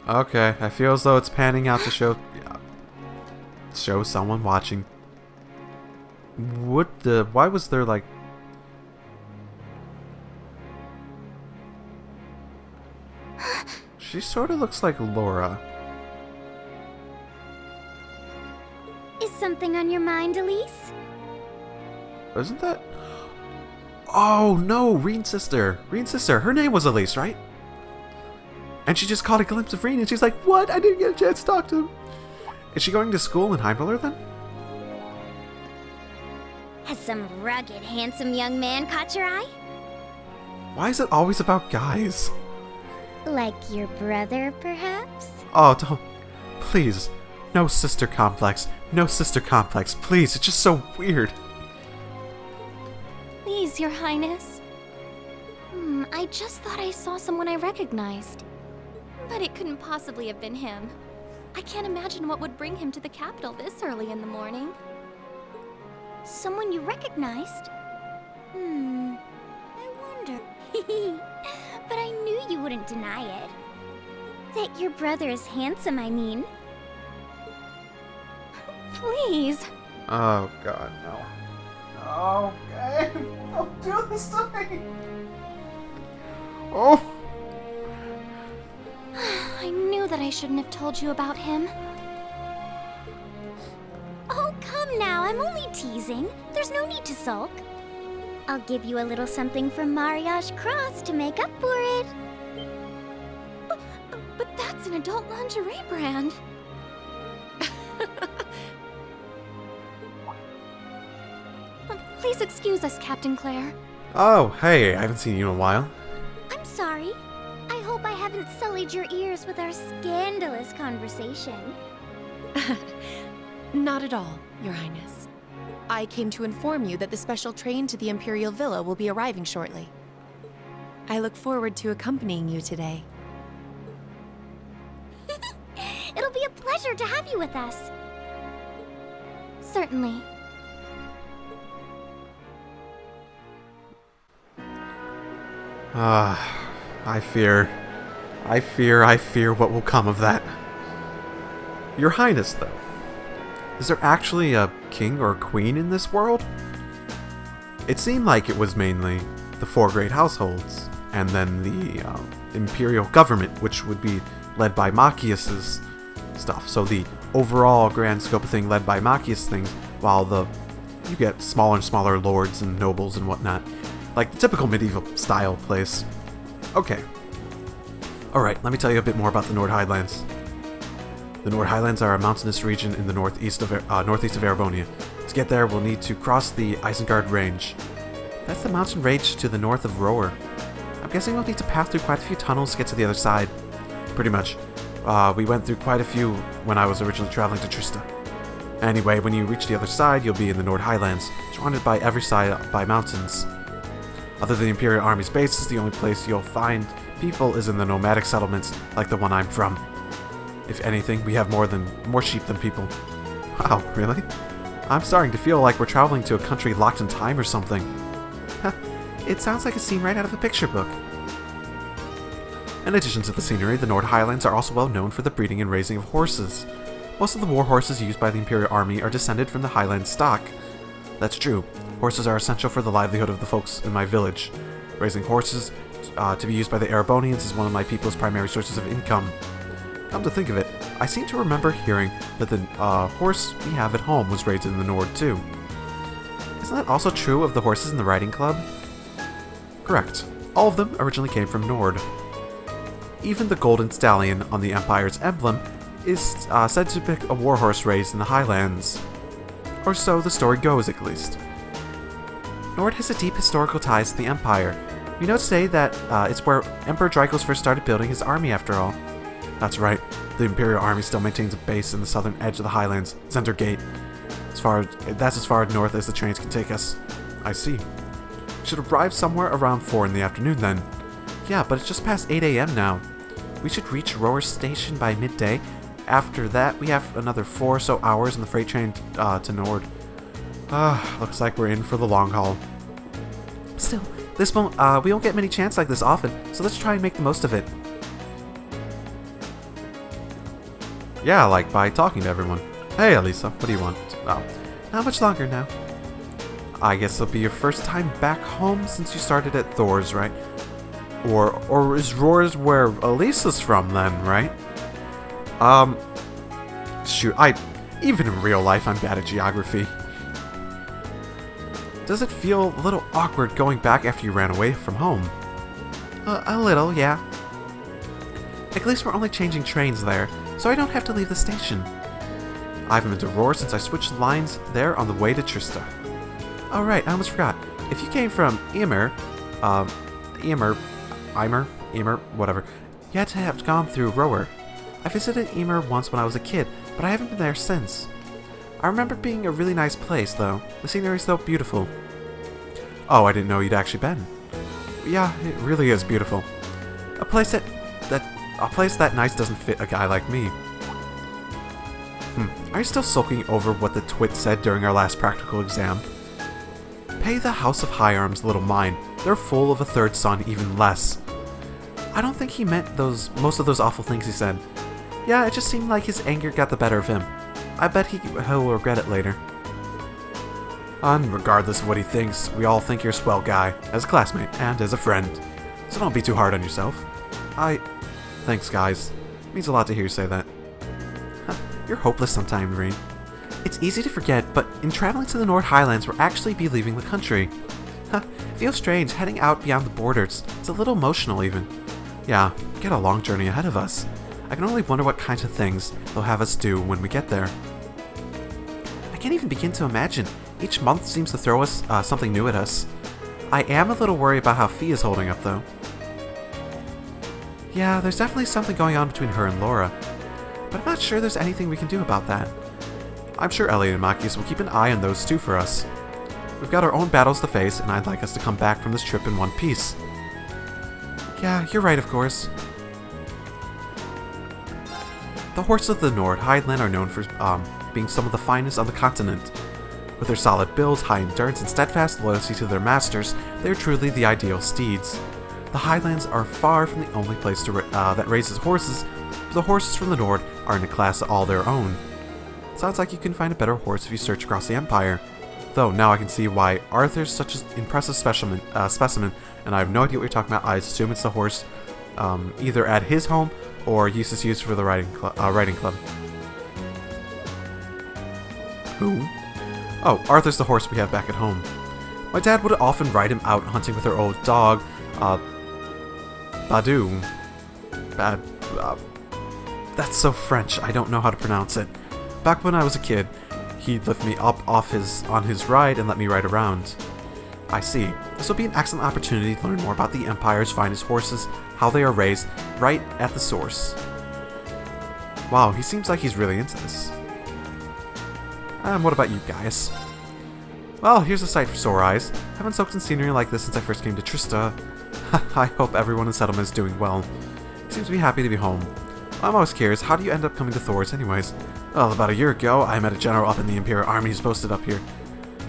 Okay, I feel as though it's panning out to show someone watching. Why was there like... She sort of looks like Laura. Is something on your mind, Elise? Isn't that... Oh no, Reen's sister. Reen's sister. Her name was Elise, right? And she just caught a glimpse of Reen and she's like, what? I didn't get a chance to talk to him. Is she going to school in Heimdallr then? Has some rugged, handsome young man caught your eye? Why is it always about guys? Like your brother, perhaps? Oh, don't... Please. No sister complex. No sister complex. Please, it's just so weird. Please, Your Highness. I just thought I saw someone I recognized. But it couldn't possibly have been him. I can't imagine what would bring him to the capital this early in the morning. Someone you recognized? I wonder. But I knew you wouldn't deny it. That your brother is handsome, I mean. Please. Oh god, no. Oh, okay. Don't do this to me. Oh. I knew that I shouldn't have told you about him. Oh, come now, I'm only teasing. There's no need to sulk. I'll give you a little something from Mariage Cross to make up for it. But that's an adult lingerie brand. Please excuse us, Captain Claire. Oh, hey, I haven't seen you in a while. I'm sorry. I hope I haven't sullied your ears with our scandalous conversation. Not at all, Your Highness. I came to inform you that the special train to the Imperial Villa will be arriving shortly. I look forward to accompanying you today. It'll be a pleasure to have you with us. Certainly. I fear what will come of that. Your Highness, though. Is there actually a king or queen in this world? It seemed like it was mainly the four great households, and then the imperial government, which would be led by Machias's stuff. So the overall grand scope of thing led by Machias things, while you get smaller and smaller lords and nobles and whatnot. Like the typical medieval style place. Okay. Alright, let me tell you a bit more about the Nord Highlands. The Nord Highlands are a mountainous region in the northeast of Erebonia. To get there, we'll need to cross the Isengard Range. That's the mountain range to the north of Roer. I'm guessing we'll need to pass through quite a few tunnels to get to the other side. Pretty much. We went through quite a few when I was originally traveling to Trista. Anyway, when you reach the other side, you'll be in the Nord Highlands, surrounded by every side by mountains. Other than the Imperial Army's bases, the only place you'll find people is in the nomadic settlements, like the one I'm from. If anything, we have more sheep than people. Wow, really? I'm starting to feel like we're traveling to a country locked in time or something. It sounds like a scene right out of a picture book. In addition to the scenery, the Nord Highlands are also well known for the breeding and raising of horses. Most of the war horses used by the Imperial Army are descended from the Highland stock. That's true. Horses are essential for the livelihood of the folks in my village. Raising horses to be used by the Erebonians is one of my people's primary sources of income. Come to think of it, I seem to remember hearing that the horse we have at home was raised in the Nord too. Isn't that also true of the horses in the riding club? Correct. All of them originally came from Nord. Even the golden stallion on the Empire's emblem is said to be a warhorse raised in the Highlands. Or so the story goes, at least. Nord has a deep historical ties to the Empire. We know today that it's where Emperor Dracos first started building his army, after all. That's right, the Imperial Army still maintains a base in the southern edge of the Highlands, Zender Gate. That's as far north as the trains can take us. I see. We should arrive somewhere around 4 in the afternoon then. Yeah, but it's just past 8 a.m. now. We should reach Roer Station by midday. After that, we have another 4 or so hours in the freight train to Nord. Looks like we're in for the long haul. Still, we won't get many chances like this often, so let's try and make the most of it. Yeah, like by talking to everyone. Hey, Elisa, what do you want? Oh, not much longer now. I guess it'll be your first time back home since you started at Thor's, right? Or is Roar's where Elisa's from then, right? Shoot, even in real life, I'm bad at geography. Does it feel a little awkward going back after you ran away from home? A little, yeah. At least we're only changing trains there, so I don't have to leave the station. I haven't been to Roar since I switched lines there on the way to Trista. Oh right, I almost forgot. If you came from Emer, whatever, you had to have gone through Roar. I visited Emer once when I was a kid, but I haven't been there since. I remember it being a really nice place, though. The scenery's so beautiful. Oh, I didn't know you'd actually been. Yeah, it really is beautiful. A place that nice doesn't fit a guy like me. Are you still sulking over what the twit said during our last practical exam? Pay the House of High Arms little mind. They're full of a third son, even less. I don't think he meant most of those awful things he said. Yeah, it just seemed like his anger got the better of him. I bet he'll regret it later. And regardless of what he thinks, we all think you're a swell guy, as a classmate and as a friend. So don't be too hard on yourself. Thanks, guys. It means a lot to hear you say that. You're hopeless sometimes, Reed. It's easy to forget, but in traveling to the North Highlands, we'll actually be leaving the country. It feels strange heading out beyond the borders. It's a little emotional, even. Yeah, we got a long journey ahead of us. I can only wonder what kinds of things they'll have us do when we get there. I can't even begin to imagine. Each month seems to throw us something new at us. I am a little worried about how Fee is holding up, though. Yeah, there's definitely something going on between her and Laura. But I'm not sure there's anything we can do about that. I'm sure Elliot and Makis will keep an eye on those two for us. We've got our own battles to face, and I'd like us to come back from this trip in one piece. Yeah, you're right, of course. The horses of the Nord Highland are known for being some of the finest on the continent. With their solid builds, high endurance, and steadfast loyalty to their masters, they are truly the ideal steeds. The Highlands are far from the only place that raises horses, but the horses from the Nord are in a class all their own. Sounds like you can find a better horse if you search across the Empire. Though now I can see why Arthur's such an impressive specimen, and I have no idea what you're talking about. I assume it's the horse either at his home or Eustace used for the riding club. Who? Oh, Arthur's the horse we have back at home. My dad would often ride him out hunting with our old dog, Badu. That's so French, I don't know how to pronounce it. Back when I was a kid, he'd lift me up on his ride and let me ride around. I see. This will be an excellent opportunity to learn more about the Empire's finest horses, how they are raised, right at the source. Wow, he seems like he's really into this. And what about you guys? Well, here's a sight for sore eyes. Haven't soaked in scenery like this since I first came to Trista. I hope everyone in settlement is doing well. Seems to be happy to be home. I'm always curious, how do you end up coming to Thor's anyways? Well, about a year ago, I met a general up in the Imperial Army who's posted up here.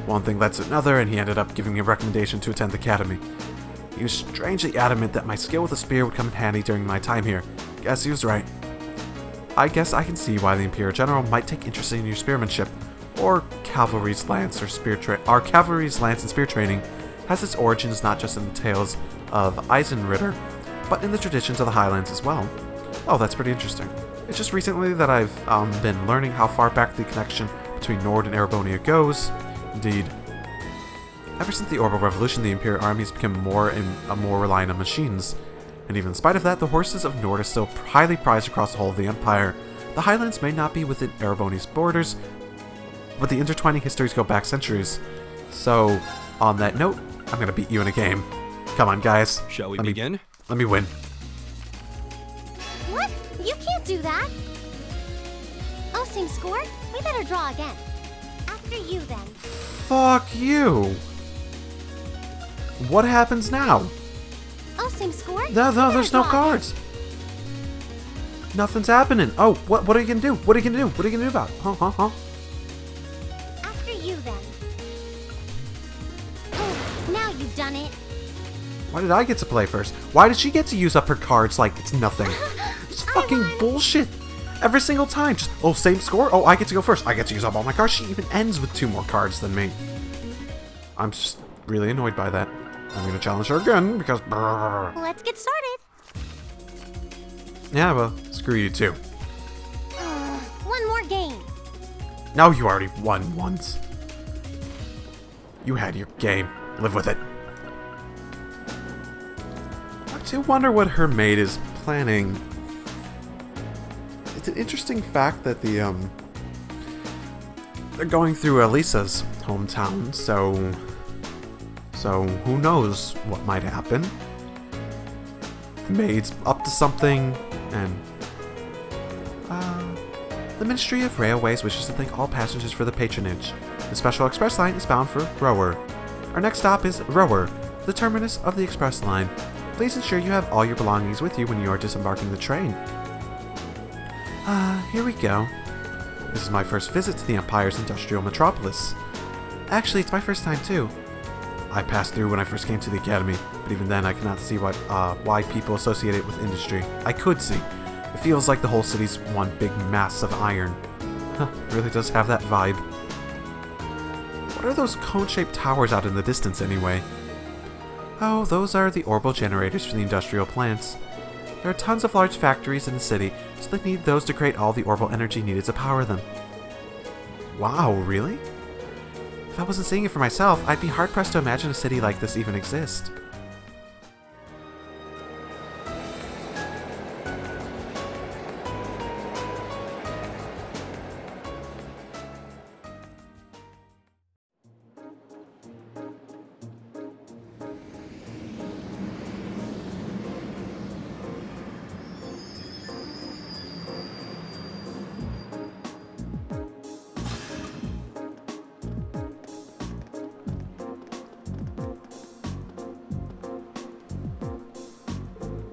One thing led to another, and he ended up giving me a recommendation to attend the academy. He was strangely adamant that my skill with a spear would come in handy during my time here. Guess he was right. I guess I can see why the Imperial General might take interest in your spearmanship, or cavalry's lance and spear training has its origins not just in the tales of Eisenritter, but in the traditions of the Highlands as well. Oh, that's pretty interesting. It's just recently that I've been learning how far back the connection between Nord and Erebonia goes. Indeed. Ever since the Orbital Revolution, the Imperial Army has become more reliant on machines. And even in spite of that, the horses of Nord are still highly prized across the whole of the Empire. The Highlands may not be within Erebonia's borders, but the intertwining histories go back centuries. So, on that note, I'm gonna beat you in a game. Come on, guys. Shall we begin? Let me win. What? You can't do that! Oh, same score? We better draw again. After you, then. Fuck you! What happens now? Oh, same score? No, there's no cards. Nothing's happening. Oh, what are you gonna do? What are you gonna do? What are you gonna do about it? Huh? After you, then. Oh, now you've done it. Why did I get to play first? Why did she get to use up her cards like it's nothing? It's fucking bullshit. Every single time. Just, oh, same score? Oh, I get to go first. I get to use up all my cards. She even ends with 2 more cards than me. I'm just really annoyed by that. I'm going to challenge her again because... Let's get started. Yeah, well, screw you too. One more game. No, you already won once. You had your game. Live with it. I do wonder what her maid is planning. It's an interesting fact that they're going through Elisa's hometown, so who knows what might happen. The maid's up to something, and the Ministry of Railways wishes to thank all passengers for the patronage. The special express line is bound for Rower. Our next stop is Rower, the terminus of the express line. Please ensure you have all your belongings with you when you are disembarking the train. Here we go. This is my first visit to the Empire's industrial metropolis. Actually, it's my first time too. I passed through when I first came to the academy, but even then I cannot see why people associate it with industry. I could see. It feels like the whole city's one big mass of iron. Huh, really does have that vibe. What are those cone-shaped towers out in the distance anyway? Oh, those are the orbital generators for the industrial plants. There are tons of large factories in the city, so they need those to create all the orbital energy needed to power them. Wow, really? If I wasn't seeing it for myself, I'd be hard-pressed to imagine a city like this even exist.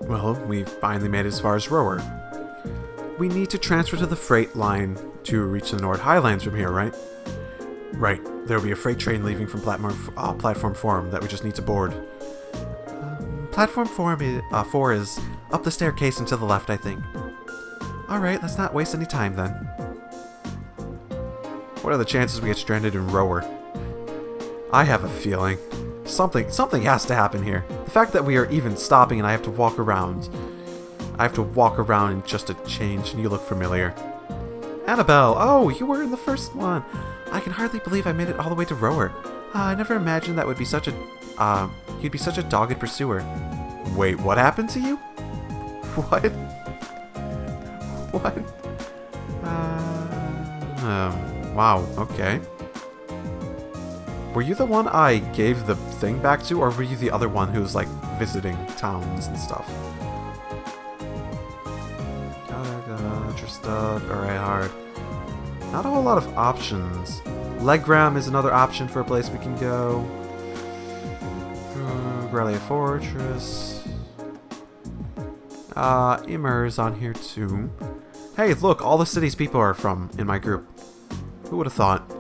Well, we finally made it as far as Rower. We need to transfer to the freight line to reach the North Highlands from here, right? Right. There will be a freight train leaving from Platform 4 that we just need to board. Platform 4 is up the staircase and to the left, I think. Alright, let's not waste any time then. What are the chances we get stranded in Rower? I have a feeling. Something has to happen here. The fact that we are even stopping and I have to walk around. I have to walk around in just a change, and you look familiar. Annabelle! Oh, you were in the first one! I can hardly believe I made it all the way to Rower. I never imagined that would be such a... you'd be such a dogged pursuer. Wait, what happened to you? What? What? Wow, okay. Were you the one I gave the thing back to, or were you the other one who was, like, visiting towns and stuff? Understood. Alright, hard. Not a whole lot of options. Legram is another option for a place we can go. Grelia Fortress. Immer is on here too. Hey, look, all the cities people are from in my group. Who would have thought?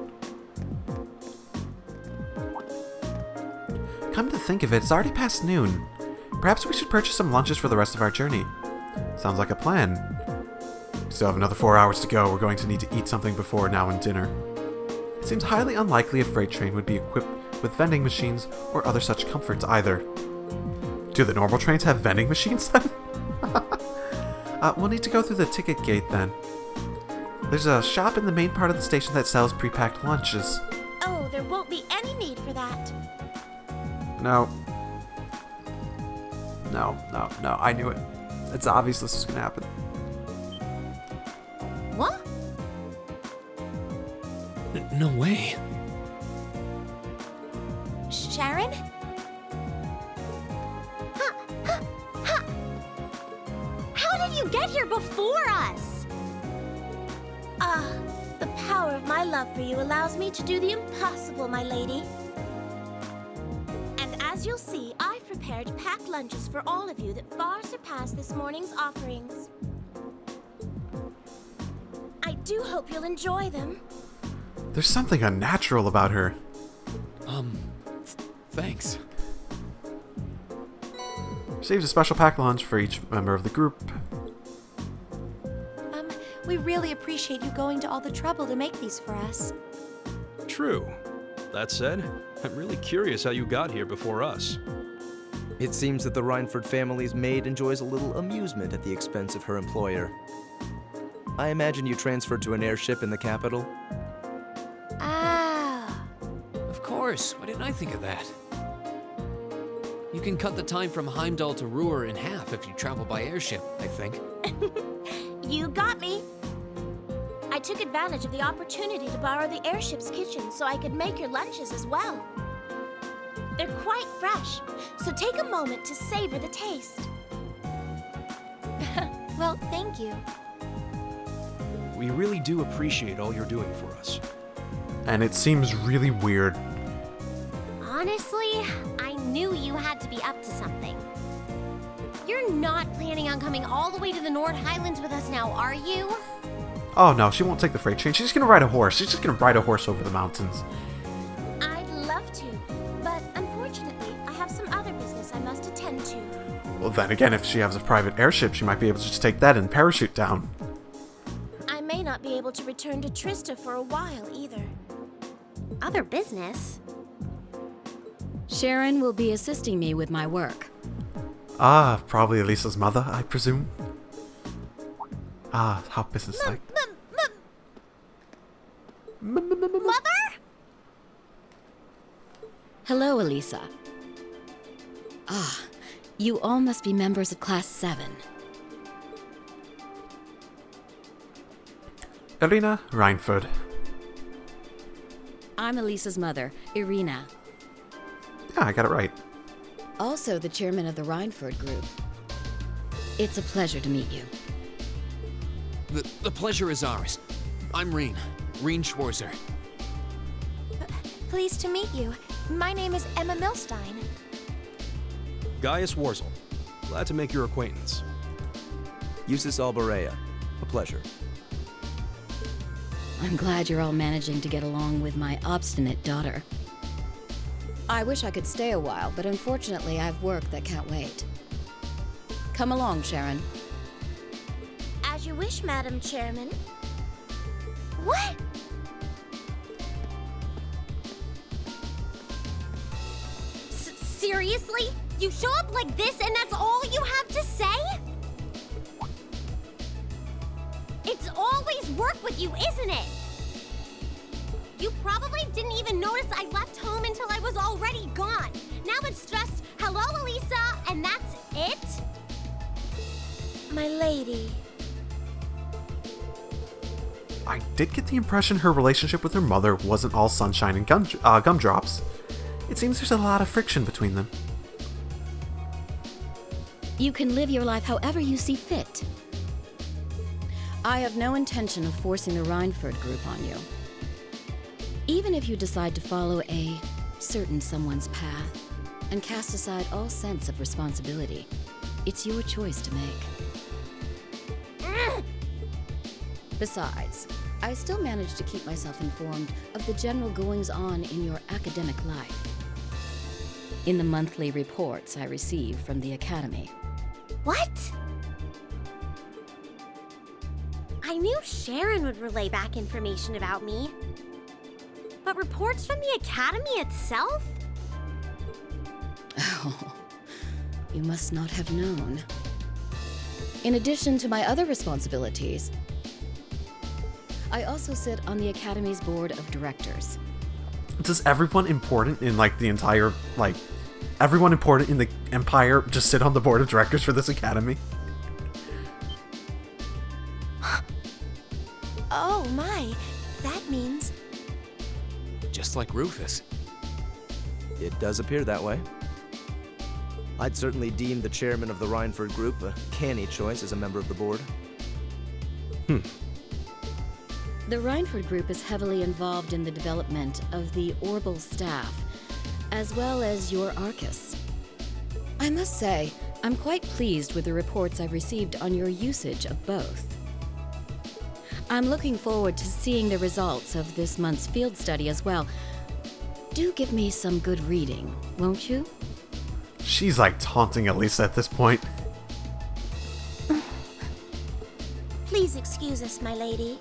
Come to think of it, it's already past noon. Perhaps we should purchase some lunches for the rest of our journey. Sounds like a plan. We still have another 4 hours to go. We're going to need to eat something before now and dinner. It seems highly unlikely a freight train would be equipped with vending machines or other such comforts either. Do the normal trains have vending machines then? We'll need to go through the ticket gate then. There's a shop in the main part of the station that sells pre-packed lunches. Oh, there won't be any need for that. No. No, I knew it. It's obvious this was gonna happen. What? No way. Sharon? How did you get here before us? The power of my love for you allows me to do the impossible, my lady. And as you'll see, I've prepared packed lunches for all of you that far surpass this morning's offerings. I do hope you'll enjoy them. There's something unnatural about her. Thanks. Received a special pack lunch for each member of the group. We really appreciate you going to all the trouble to make these for us. True. That said, I'm really curious how you got here before us. It seems that the Rhineford family's maid enjoys a little amusement at the expense of her employer. I imagine you transferred to an airship in the capital? Ah. Of course, why didn't I think of that? You can cut the time from Heimdall to Ruhr in half if you travel by airship, I think. You got me. I took advantage of the opportunity to borrow the airship's kitchen so I could make your lunches as well. They're quite fresh, so take a moment to savor the taste. Well, thank you. We really do appreciate all you're doing for us. And it seems really weird. Honestly, I knew you had to be up to something. You're not planning on coming all the way to the Nord Highlands with us now, are you? Oh no, she won't take the freight train. She's gonna ride a horse. She's just gonna ride a horse over the mountains. I'd love to, but unfortunately, I have some other business I must attend to. Well, then again, if she has a private airship, she might be able to just take that and parachute down. I may not be able to return to Trista for a while either. Other business? Sharon will be assisting me with my work. Ah, probably Elisa's mother, I presume. Ah, how businesslike. Mother? Hello, Elisa. Ah, you all must be members of Class 7. Irina Rhineford. I'm Elisa's mother, Irina. Yeah, I got it right. Also the chairman of the Rhineford group. It's a pleasure to meet you. The pleasure is ours. I'm Reen Schwarzer. Pleased to meet you. My name is Emma Milstein. Gaius Warzel. Glad to make your acquaintance. Eustace Alborea. A pleasure. I'm glad you're all managing to get along with my obstinate daughter. I wish I could stay a while, but unfortunately I have work that can't wait. Come along, Sharon. As you wish, Madam Chairman. What? Seriously? You show up like this and that's all you have to say? It's always work with you, isn't it? You probably didn't even notice I left home until I was already gone. Now it's just, hello, Elisa, and that's it? My lady. I did get the impression her relationship with her mother wasn't all sunshine and gumdrops. It seems there's a lot of friction between them. You can live your life however you see fit. I have no intention of forcing the Rhineford group on you. Even if you decide to follow a certain someone's path and cast aside all sense of responsibility, it's your choice to make. Besides, I still manage to keep myself informed of the general goings-on in your academic life. In the monthly reports I receive from the Academy. What? I knew Sharon would relay back information about me. But reports from the Academy itself? Oh, you must not have known. In addition to my other responsibilities, I also sit on the Academy's board of directors. Does everyone important in, the entire, everyone important in the Empire just sit on the board of directors for this academy? Oh my, that means... Just like Rufus. It does appear that way. I'd certainly deem the chairman of the Rhineford group a canny choice as a member of the board. The Rhineford group is heavily involved in the development of the Orbital staff, as well as your Arcus. I must say, I'm quite pleased with the reports I've received on your usage of both. I'm looking forward to seeing the results of this month's field study as well. Do give me some good reading, won't you? She's taunting Elisa at this point. Please excuse excuse us, my lady.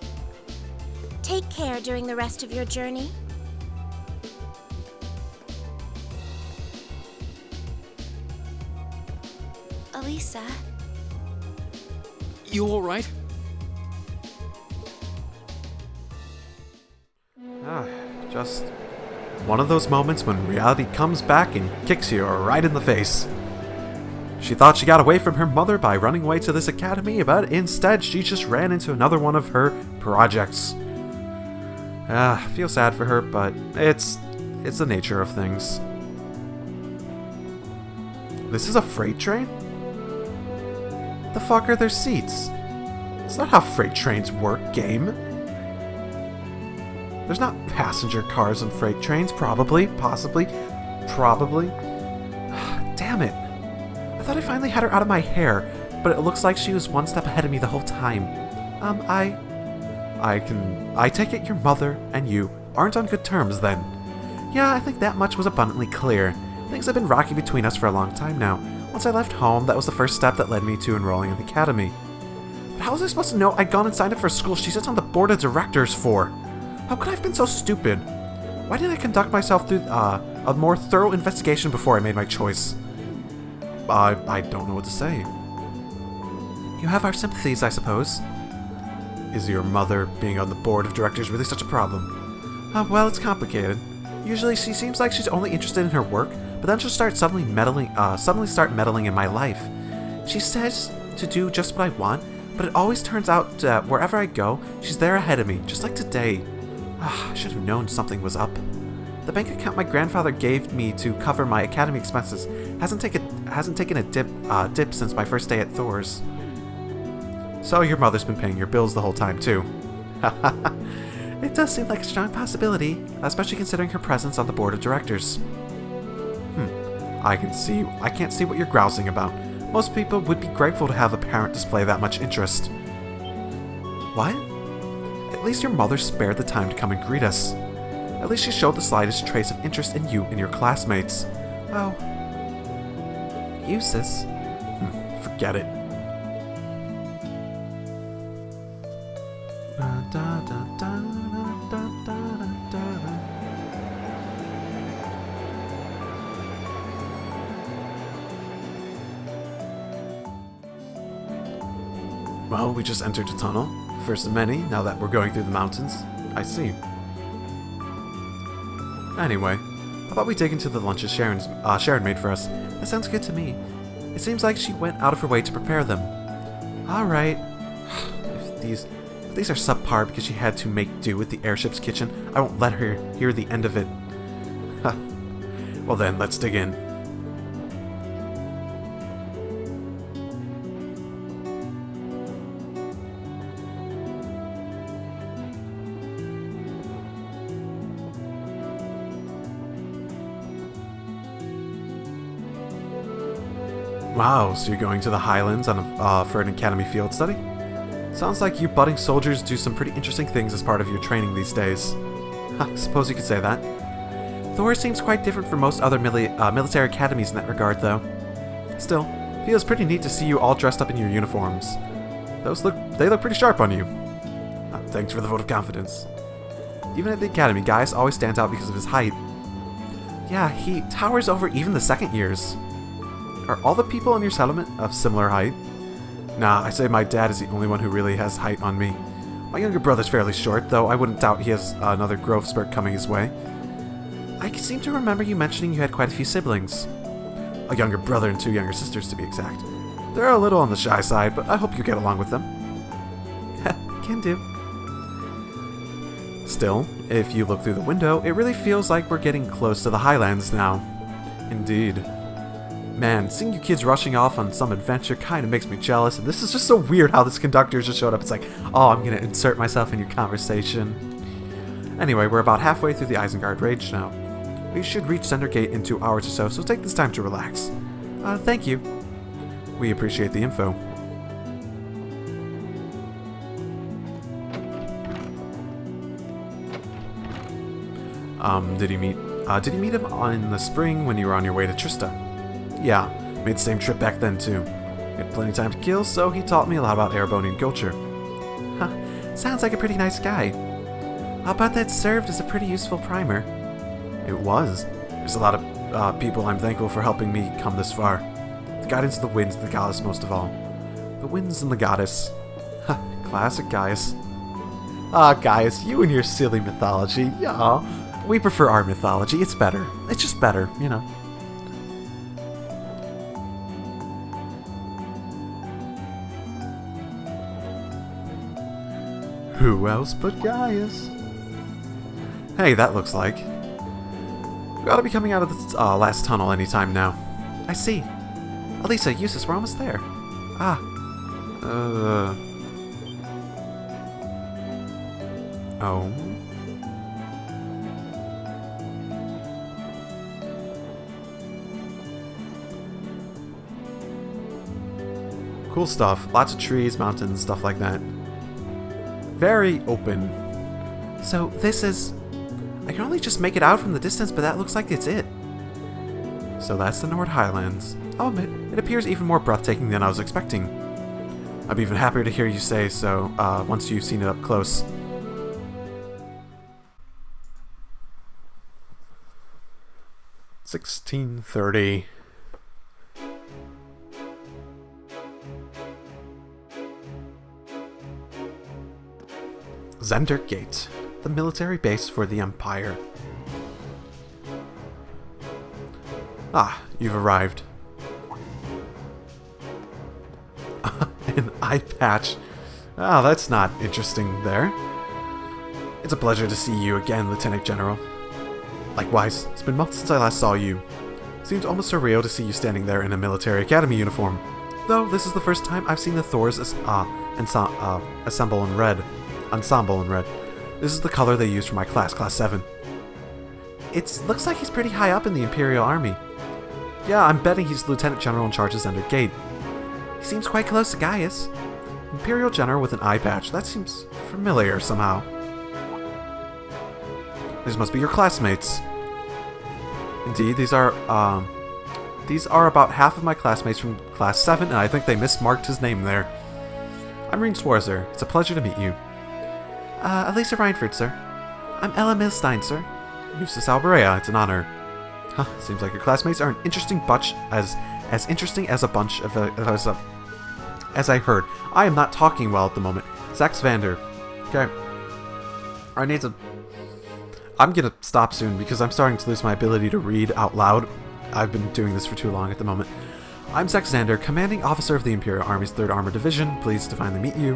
Take care during the rest of your journey. Elisa, You alright? Just one of those moments when reality comes back and kicks you right in the face. She thought she got away from her mother by running away to this academy, but instead she just ran into another one of her projects. Feel sad for her, but it's the nature of things. This is a freight train? The fuck are their seats? It's not how freight trains work, game. There's not passenger cars on freight trains, probably, possibly, probably. Damn it. I thought I finally had her out of my hair, but it looks like she was one step ahead of me the whole time. I take it your mother and you aren't on good terms then. Yeah, I think that much was abundantly clear. Things have been rocky between us for a long time now. Once I left home, that was the first step that led me to enrolling in the academy. But how was I supposed to know I'd gone and signed up for a school she sits on the board of directors for? How could I have been so stupid? Why didn't I conduct myself through a more thorough investigation before I made my choice? I don't know what to say. You have our sympathies, I suppose. Is your mother being on the board of directors really such a problem? Well, it's complicated. Usually she seems like she's only interested in her work, but then she'll start suddenly start meddling in my life. She says to do just what I want, but it always turns out that wherever I go, she's there ahead of me, just like today. I should have known something was up. The bank account my grandfather gave me to cover my academy expenses hasn't taken a dip since my first day at Thor's. So your mother's been paying your bills the whole time too. It does seem like a strong possibility, especially considering her presence on the board of directors. I can't see what you're grousing about. Most people would be grateful to have a parent display that much interest. What? At least your mother spared the time to come and greet us. At least she showed the slightest trace of interest in you and your classmates. Oh. You, sis. Forget it. Well, we just entered a tunnel. First of many, now that we're going through the mountains. I see. Anyway, how about we dig into the lunches Sharon made for us? That sounds good to me. It seems like she went out of her way to prepare them. Alright. If these are subpar because she had to make do with the airship's kitchen, I won't let her hear the end of it. Well then, let's dig in. Wow, so you're going to the Highlands for an academy field study? Sounds like you budding soldiers do some pretty interesting things as part of your training these days. I suppose you could say that. Thor seems quite different from most other military academies in that regard, though. Still, feels pretty neat to see you all dressed up in your uniforms. They look pretty sharp on you. Thanks for the vote of confidence. Even at the academy, Gaius always stands out because of his height. Yeah, he towers over even the second years. Are all the people in your settlement of similar height? Nah, I say my dad is the only one who really has height on me. My younger brother's fairly short, though I wouldn't doubt he has another growth spurt coming his way. I seem to remember you mentioning you had quite a few siblings. A younger brother and 2 younger sisters, to be exact. They're a little on the shy side, but I hope you get along with them. Can do. Still, if you look through the window, it really feels like we're getting close to the Highlands now. Indeed. Man, seeing you kids rushing off on some adventure kind of makes me jealous, and this is just so weird how this conductor just showed up. It's like, oh, I'm going to insert myself in your conversation. Anyway, we're about halfway through the Isengard Range now. We should reach Zender Gate in 2 hours or so take this time to relax. Thank you. We appreciate the info. Did you meet him in the spring when you were on your way to Trista? Yeah, made the same trip back then too. We had plenty of time to kill, so he taught me a lot about Erebonian culture. Huh, Sounds like a pretty nice guy. I'll bet that served as a pretty useful primer. It was. There's a lot of people I'm thankful for helping me come this far. The guidance of the winds and the goddess most of all. The winds and the goddess. Classic Gaius. Ah, Gaius, you and your silly mythology. Yeah. We prefer our mythology. It's better. It's just better, you know. Who else but Gaius? Hey, that looks like. We ought to be coming out of the last tunnel anytime now. I see. Elisa, Eustace, we're almost there. Ah. Oh. Cool stuff. Lots of trees, mountains, stuff like that. Very open. So this is... I can only just make it out from the distance, but that looks like it's it. So that's the Nord Highlands. I'll admit, it appears even more breathtaking than I was expecting. I'd be even happier to hear you say so once you've seen it up close. $16:30. Zender Gate, the military base for the Empire. Ah, you've arrived. An eye patch. Ah, that's not interesting there. It's a pleasure to see you again, Lieutenant General. Likewise, it's been months since I last saw you. Seems almost surreal to see you standing there in a military academy uniform. Though this is the first time I've seen the Thors ensemble in red. This is the color they used for my class, Class 7. It looks like he's pretty high up in the Imperial Army. Yeah, I'm betting he's Lieutenant General in charge of Zender Gate. He seems quite close to Gaius. Imperial General with an eye patch. That seems familiar somehow. These must be your classmates. Indeed, these are about half of my classmates from Class 7, and I think they mismarked his name there. I'm Reen Schwarzer. It's a pleasure to meet you. Elisa Reinford, sir. I'm Ella Milstein, sir. Eustace Alberea, it's an honor. Huh, seems like your classmates are an interesting bunch, as interesting as a bunch of as I heard. I am not talking well at the moment. Zax Vander. Okay. I'm gonna stop soon because I'm starting to lose my ability to read out loud. I've been doing this for too long at the moment. I'm Zax Zander, Commanding Officer of the Imperial Army's 3rd Armored Division. Pleased to finally meet you.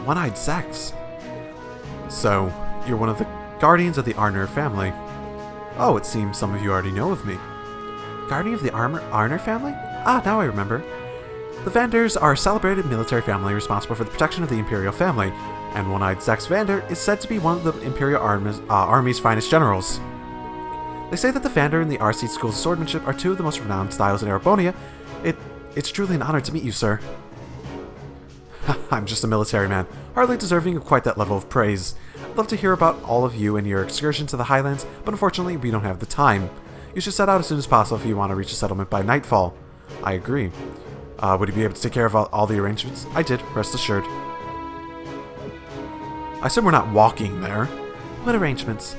One-Eyed Zax. So, you're one of the guardians of the Arner family. Oh, it seems some of you already know of me. Guardian of the Arner family? Ah, now I remember. The Vanders are a celebrated military family responsible for the protection of the Imperial family, and One-Eyed Zax Vander is said to be one of the Imperial Army's finest generals. They say that the Vander and the RC Schools of Swordsmanship are two of the most renowned styles in Erebonia. It's truly an honor to meet you, sir. I'm just a military man, hardly deserving of quite that level of praise. I'd love to hear about all of you and your excursion to the Highlands, but unfortunately we don't have the time. You should set out as soon as possible if you want to reach a settlement by nightfall. I agree. Would you be able to take care of all the arrangements? I did, rest assured. I assume we're not walking there. What arrangements?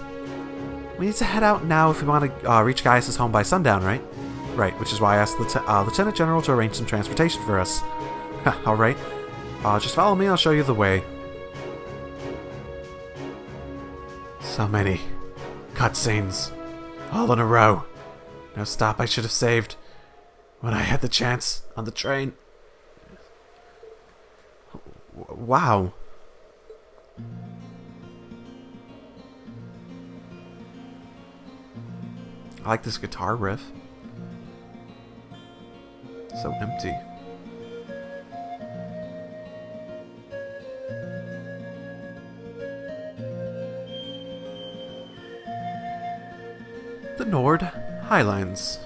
We need to head out now if we want to reach Gaius' home by sundown, right? Right, which is why I asked Lieutenant General to arrange some transportation for us. Alright. Just follow me, I'll show you the way. So many cutscenes. All in a row. No stop I should have saved when I had the chance on the train. Wow. I like this guitar riff. So empty. The Nord Highlands.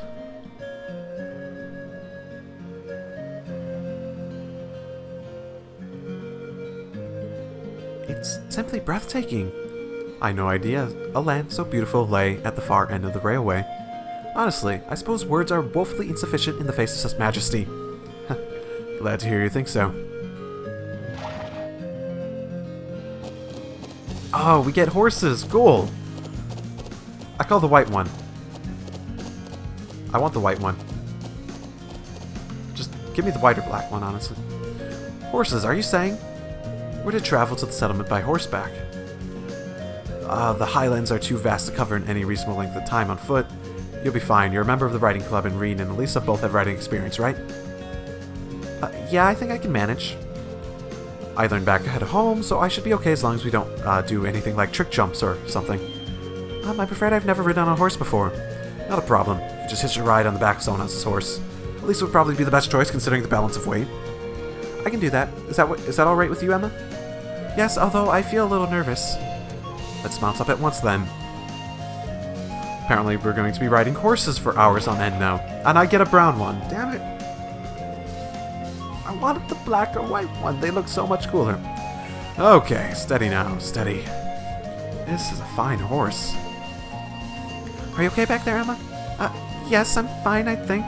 It's simply breathtaking. I had no idea a land so beautiful lay at the far end of the railway. Honestly, I suppose words are woefully insufficient in the face of such majesty. Glad to hear you think so. Oh, we get horses. Cool. I call the white one. I want the white one. Just give me the white or black one, honestly. Horses, are you saying? We're to travel to the settlement by horseback. The Highlands are too vast to cover in any reasonable length of time on foot. You'll be fine. You're a member of the riding club, and Reen and Elisa both have riding experience, right? Yeah, I think I can manage. I learned back at home, so I should be okay as long as we don't do anything like trick jumps or something. I'm afraid I've never ridden on a horse before. Not a problem. You just hitch a ride on the back of someone else's horse. Elisa would probably be the best choice considering the balance of weight. I can do that. Is that all right with you, Emma? Yes, although I feel a little nervous. Let's mount up at once then. Apparently we're going to be riding horses for hours on end now. And I get a brown one. Damn it. I wanted the black or white one. They look so much cooler. Okay, steady now. Steady. This is a fine horse. Are you okay back there, Emma? Yes, I'm fine, I think.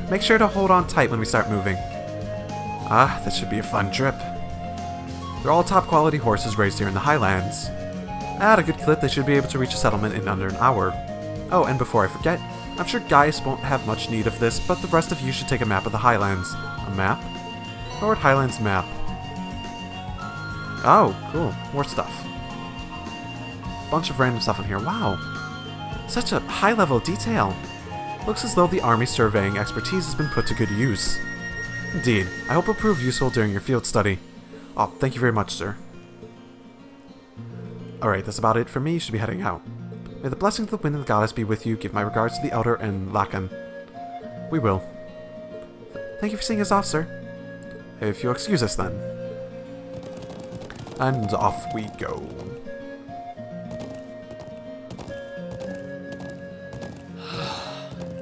Make sure to hold on tight when we start moving. This should be a fun trip. They're all top quality horses raised here in the Highlands. At a good clip, they should be able to reach a settlement in under an hour. Oh, and before I forget, I'm sure Gaius won't have much need of this, but the rest of you should take a map of the Highlands. A map? Lord Highlands map. Oh, cool. More stuff. Bunch of random stuff in here. Wow. Such a high level of detail. Looks as though the army's surveying expertise has been put to good use. Indeed. I hope it'll prove useful during your field study. Oh, thank you very much, sir. Alright, that's about it for me. You should be heading out. May the blessing of the wind and the goddess be with you. Give my regards to the elder and Lakan. We will. Thank you for seeing us off, sir. If you'll excuse us, then. And off we go.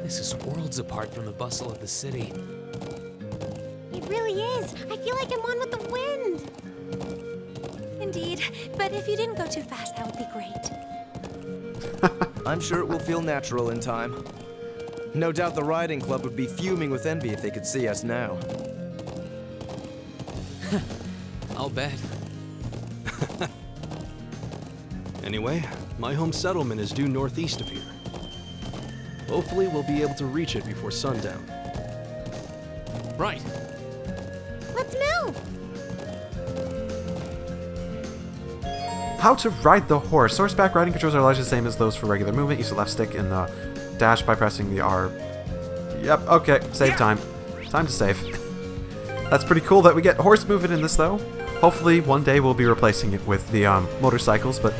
This is worlds apart from the bustle of the city. It really is. I feel like I'm one with the wind. Indeed, but if you didn't go too fast, that would be great. I'm sure it will feel natural in time. No doubt the riding club would be fuming with envy if they could see us now. I'll bet. Anyway, my home settlement is due northeast of here. Hopefully we'll be able to reach it before sundown. Right. Let's move. How to ride the horse. Horseback riding controls are largely the same as those for regular movement. Use the left stick in the dash by pressing the R. Yep, okay. Save time. Time to save. That's pretty cool that we get horse movement in this, though. Hopefully, one day we'll be replacing it with the motorcycles, but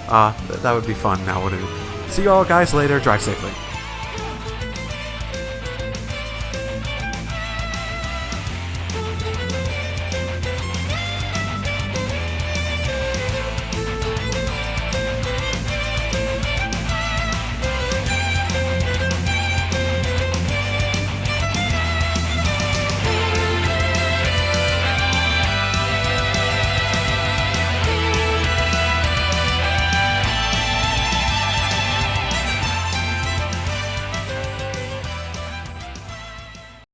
that would be fun now, wouldn't it? See you all guys later. Drive safely.